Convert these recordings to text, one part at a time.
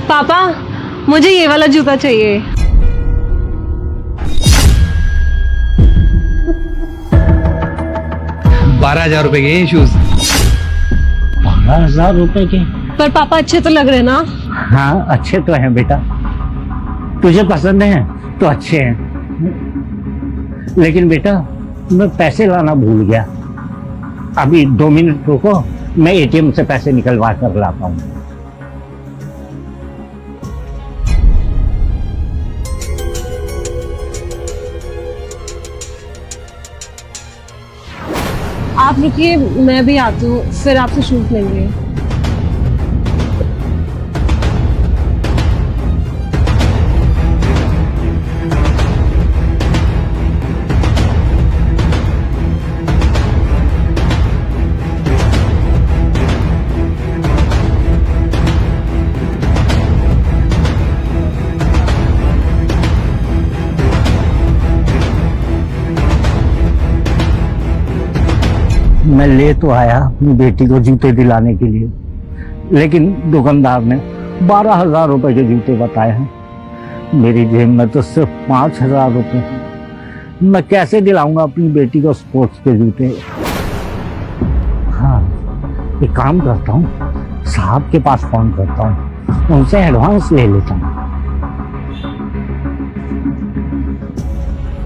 पापा मुझे ये वाला जूता चाहिए। 12,000 रुपए के ये शूज। 12,000 रुपए के? पर पापा अच्छे तो लग रहे हैं ना? हाँ अच्छे तो हैं बेटा, तुझे पसंद है तो अच्छे हैं, लेकिन बेटा मैं पैसे लाना भूल गया। अभी 2 मिनट रुको, मैं एटीएम से पैसे निकलवा कर लाता हूँ। आप रुकिए, मैं भी आती हूँ, फिर आपसे शूज लेंगे। मैं ले तो आया अपनी बेटी को जूते दिलाने के लिए, लेकिन दुकानदार ने 12,000 रुपए के जूते बताए हैं। मेरी जेब में तो सिर्फ 5,000 रुपए हैं। मैं कैसे दिलाऊंगा अपनी बेटी को स्पोर्ट्स के जूते? हाँ, एक काम करता हूँ, साहब के पास फोन करता हूँ, उनसे एडवांस ले लेता हूँ।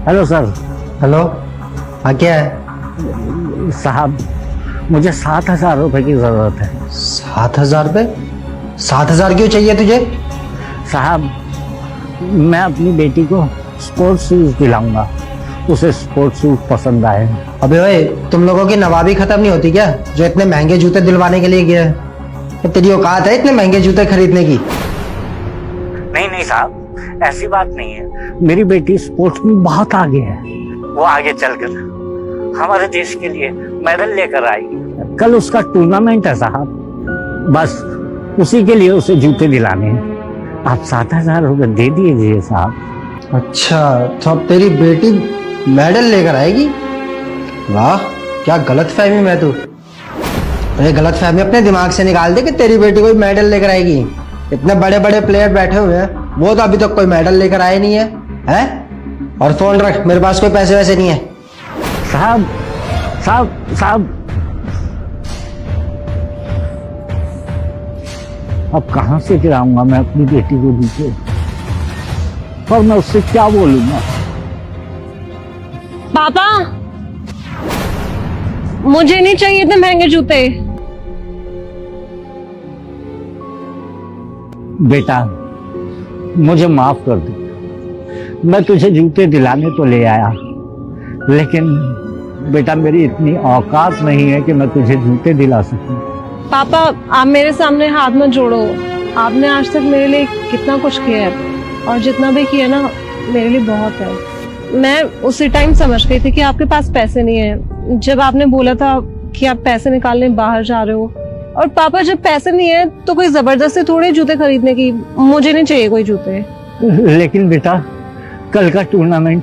Hello sir. हेलो, हाँ क्या है? साहब मुझे 7,000 रुपए की जरूरत है। 7,000 रुपये? 7,000 क्यों चाहिए तुझे? साहब मैं अपनी बेटी को स्पोर्ट्स शूज दिलाऊंगा, उसे स्पोर्ट्स शूज पसंद आए। अबे ओए, तुम लोगों की नवाबी खत्म नहीं होती क्या, जो इतने महंगे जूते दिलवाने के लिए गया है? तो तेरी औकात है इतने महंगे जूते खरीदने की? नहीं नहीं साहब, ऐसी बात नहीं है। मेरी बेटी स्पोर्ट्स में बहुत आगे है, वो आगे चलकर हमारे देश के लिए मेडल लेकर आएगी। कल उसका टूर्नामेंट है साहब, बस उसी के लिए उसे जूते दिलाने हैं। आप 7,000 रुपए दे दीजिए साहब। अच्छा, तो अब तेरी बेटी मेडल लेकर आएगी? वाह, क्या गलत फहमी में तू। अरे गलत फहमी अपने दिमाग से निकाल दे कि तेरी बेटी कोई मेडल लेकर आएगी। इतने बड़े बड़े प्लेयर बैठे हुए हैं, वो तो अभी तक कोई मेडल लेकर आए नहीं है, हैं? और फोन रख, मेरे पास कोई पैसे वैसे नहीं है। साहब साहब साहब, अब कहां से दिलाऊंगा मैं अपनी बेटी को जूते? और मैं उससे क्या बोलूंगा? पापा मुझे नहीं चाहिए इतने महंगे जूते। बेटा मुझे माफ कर दे, मैं तुझे जूते दिलाने तो ले आया, लेकिन बेटा मेरी इतनी औकात नहीं है कि मैं तुझे जूते दिला सकूं। पापा आप मेरे सामने हाथ मत जोड़ो, आपने आज तक मेरे लिए कितना कुछ किया है, और जितना भी किया ना मेरे लिए बहुत है। मैं उसी टाइम समझ गई थी कि आपके पास पैसे नहीं है, जब आपने बोला था कि आप पैसे निकालने बाहर जा रहे हो। और पापा जब पैसे नहीं है तो कोई जबरदस्ती थोड़ी जूते खरीदने की, मुझे नहीं चाहिए कोई जूते। लेकिन बेटा कल का टूर्नामेंट,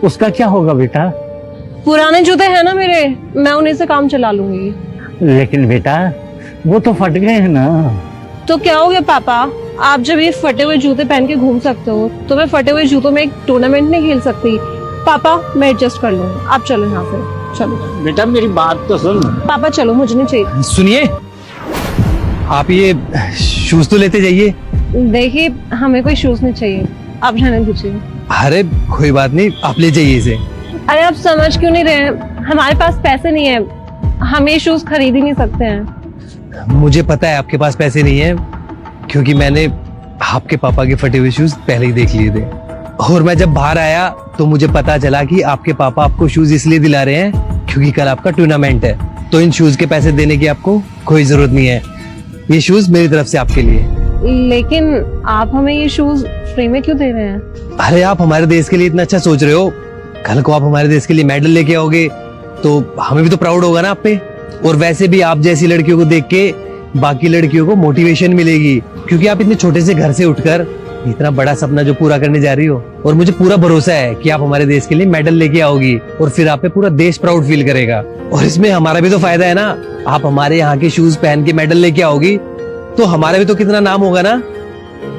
उसका क्या होगा बेटा? पुराने जूते हैं ना मेरे, मैं उन्हीं से काम चला लूंगी। लेकिन बेटा वो तो फट गए हैं ना। तो क्या हो गया पापा, आप जब ये फटे हुए जूते पहन के घूम सकते हो तो मैं फटे हुए जूतों में एक टूर्नामेंट नहीं खेल सकती? पापा मैं एडजस्ट कर लूंगी, आप चलो यहाँ से, चलो। बेटा मेरी बात तो सुन। पापा चलो, मुझे नहीं चाहिए। सुनिए, आप ये शूज तो लेते जाइए। देखिए हमें कोई शूज नहीं चाहिए, आप जाने दीजिए। अरे कोई बात नहीं, आप ले जाइए इसे। अरे आप समझ क्यों नहीं रहे, हमारे पास पैसे नहीं है, हम ये शूज खरीद ही नहीं सकते हैं। मुझे पता है आपके पास पैसे नहीं है, क्योंकि मैंने आपके पापा के फटे हुए शूज पहले ही देख लिए थे। और मैं जब बाहर आया तो मुझे पता चला कि आपके पापा आपको शूज इसलिए दिला रहे हैं क्योंकि कल आपका टूर्नामेंट है। तो इन शूज के पैसे देने की आपको कोई जरूरत नहीं है, ये शूज मेरी तरफ से आपके लिए। लेकिन आप हमें ये शूज फ्री में क्यों दे रहे हैं? अरे आप हमारे देश के लिए इतना अच्छा सोच रहे हो, कल को आप हमारे देश के लिए मेडल लेके आओगे तो हमें भी तो प्राउड होगा ना आप पे। और वैसे भी आप जैसी लड़कियों को देख के बाकी लड़कियों को मोटिवेशन मिलेगी, क्योंकि आप इतने छोटे से घर से उठकर इतना बड़ा सपना जो पूरा करने जा रही हो। और मुझे पूरा भरोसा है कि आप हमारे देश के लिए मेडल लेके आओगी और फिर आप पे पूरा देश प्राउड फील करेगा। और इसमें हमारा भी तो फायदा है ना, आप हमारे यहाँ के शूज पहन के मेडल लेके आओगी तो हमारा भी तो कितना नाम होगा ना।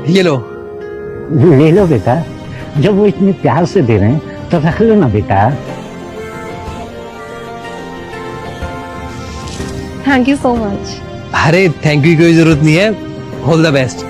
ये लो। ले लो बेटा, जब वो इतने प्यार से दे रहे हैं तो रख लो ना बेटा। Thank you so much. अरे थैंक यू की कोई जरूरत नहीं है, ऑल द बेस्ट।